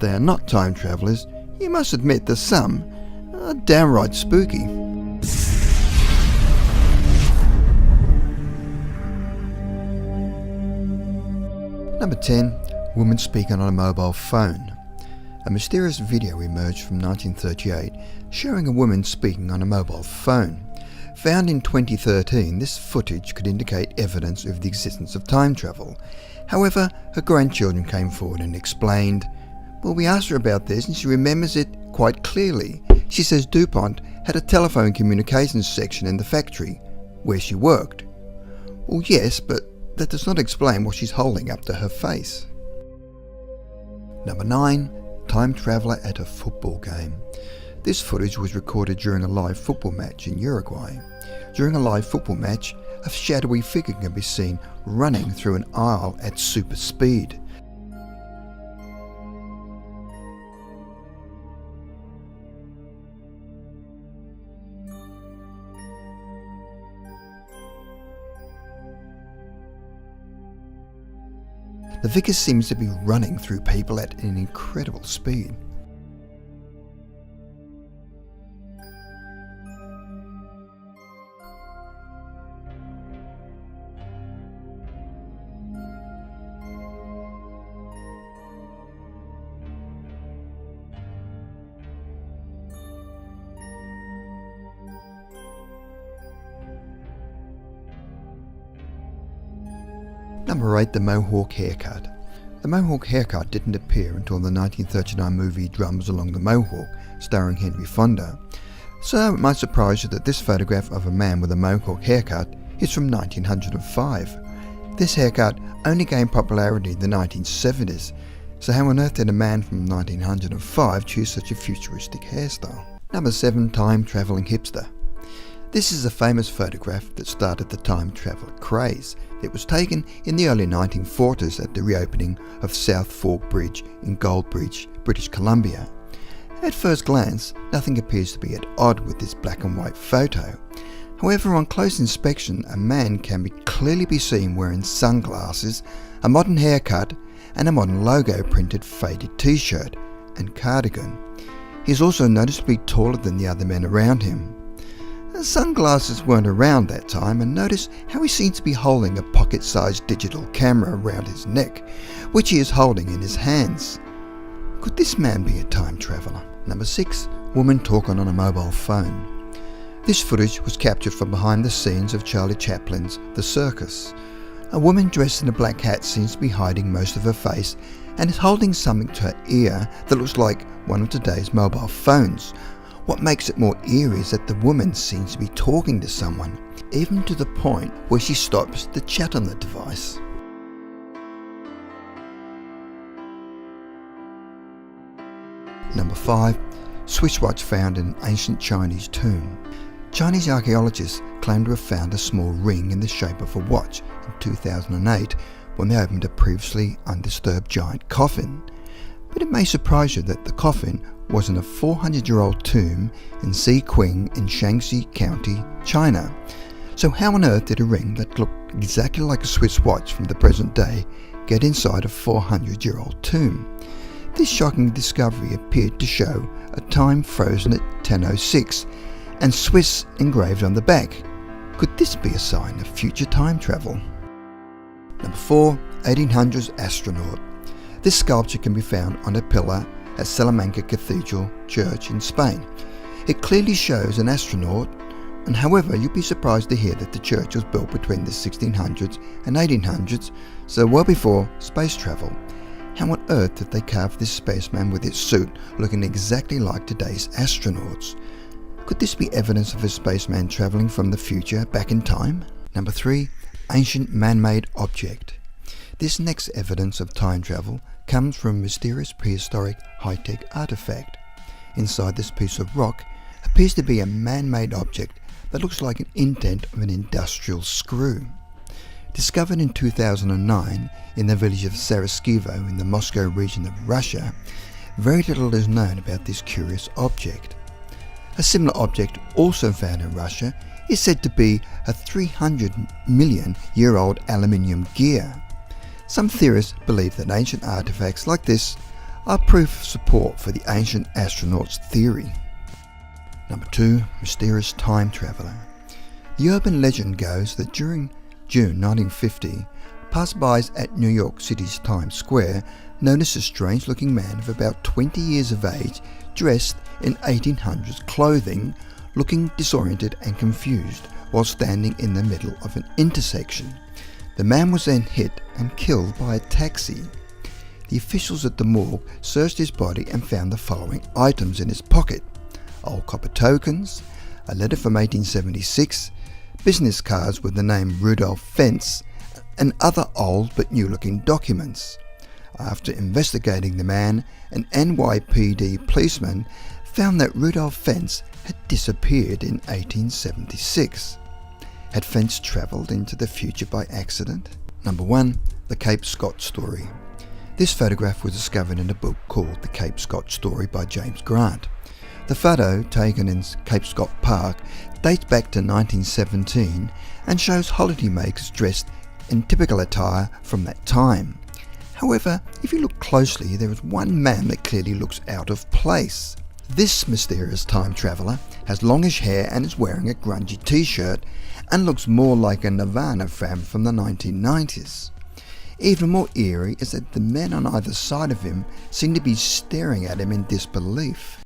they are not time travellers, you must admit that some are downright spooky. Number 10. Woman speaking on a mobile phone. A mysterious video emerged from 1938 showing a woman speaking on a mobile phone. Found in 2013, this footage could indicate evidence of the existence of time travel. However, her grandchildren came forward and explained, "Well, we asked her about this and she remembers it quite clearly. She says DuPont had a telephone communications section in the factory where she worked." Well, yes, but that does not explain what she's holding up to her face. Number 9. Time traveller at a football game. This footage was recorded during a live football match in Uruguay. During a live football match, a shadowy figure can be seen running through an aisle at super speed. The figure seems to be running through people at an incredible speed. Number 8. The Mohawk haircut. The Mohawk haircut didn't appear until the 1939 movie Drums Along the Mohawk, starring Henry Fonda. So it might surprise you that this photograph of a man with a Mohawk haircut is from 1905. This haircut only gained popularity in the 1970s, so how on earth did a man from 1905 choose such a futuristic hairstyle? Number 7. Time travelling hipster. This is a famous photograph that started the time travel craze. It was taken in the early 1940s at the reopening of South Fork Bridge in Goldbridge, British Columbia. At first glance, nothing appears to be at odd with this black and white photo. However, on close inspection, a man can clearly be seen wearing sunglasses, a modern haircut, and a modern logo printed faded t-shirt and cardigan. He is also noticeably taller than the other men around him. The sunglasses weren't around that time, and notice how he seems to be holding a pocket-sized digital camera around his neck, which he is holding in his hands. Could this man be a time traveller? Number 6. Woman talking on a mobile phone. This footage was captured from behind the scenes of Charlie Chaplin's The Circus. A woman dressed in a black hat seems to be hiding most of her face and is holding something to her ear that looks like one of today's mobile phones. What makes it more eerie is that the woman seems to be talking to someone, even to the point where she stops to chat on the device. Number 5. Swiss watch found in an ancient Chinese tomb. Chinese archaeologists claim to have found a small ring in the shape of a watch in 2008 when they opened a previously undisturbed giant coffin. But it may surprise you that the coffin was in a 400-year-old tomb in Siqing in Shaanxi County, China. So how on earth did a ring that looked exactly like a Swiss watch from the present day get inside a 400-year-old tomb? This shocking discovery appeared to show a time frozen at 10:06 and Swiss engraved on the back. Could this be a sign of future time travel? Number 4. 1800s astronaut. This sculpture can be found on a pillar at Salamanca Cathedral Church in Spain. It clearly shows an astronaut, and however, you'd be surprised to hear that the church was built between the 1600s and 1800s, so well before space travel. How on earth did they carve this spaceman with his suit looking exactly like today's astronauts? Could this be evidence of a spaceman travelling from the future back in time? Number 3. Ancient man-made object. This next evidence of time travel comes from a mysterious prehistoric high-tech artifact. Inside this piece of rock appears to be a man-made object that looks like an indent of an industrial screw. Discovered in 2009 in the village of Sarajevo in the Moscow region of Russia, very little is known about this curious object. A similar object also found in Russia is said to be a 300 million year old aluminium gear. Some theorists believe that ancient artifacts like this are proof of support for the ancient astronauts' theory. Number 2. Mysterious time traveller. The urban legend goes that during June 1950, passersby at New York City's Times Square noticed a strange-looking man of about 20 years of age, dressed in 1800s clothing, looking disoriented and confused while standing in the middle of an intersection. The man was then hit and killed by a taxi. The officials at the morgue searched his body and found the following items in his pocket: old copper tokens, a letter from 1876, business cards with the name Rudolph Fentz, and other old but new-looking documents. After investigating the man, an NYPD policeman found that Rudolph Fentz had disappeared in 1876. Had Fentz travelled into the future by accident? Number 1. The Cape Scott Story. This photograph was discovered in a book called The Cape Scott Story by James Grant. The photo, taken in Cape Scott Park, dates back to 1917 and shows holidaymakers dressed in typical attire from that time. However, if you look closely, there is one man that clearly looks out of place. This mysterious time traveller has longish hair and is wearing a grungy t-shirt and looks more like a Nirvana fan from the 1990s. Even more eerie is that the men on either side of him seem to be staring at him in disbelief.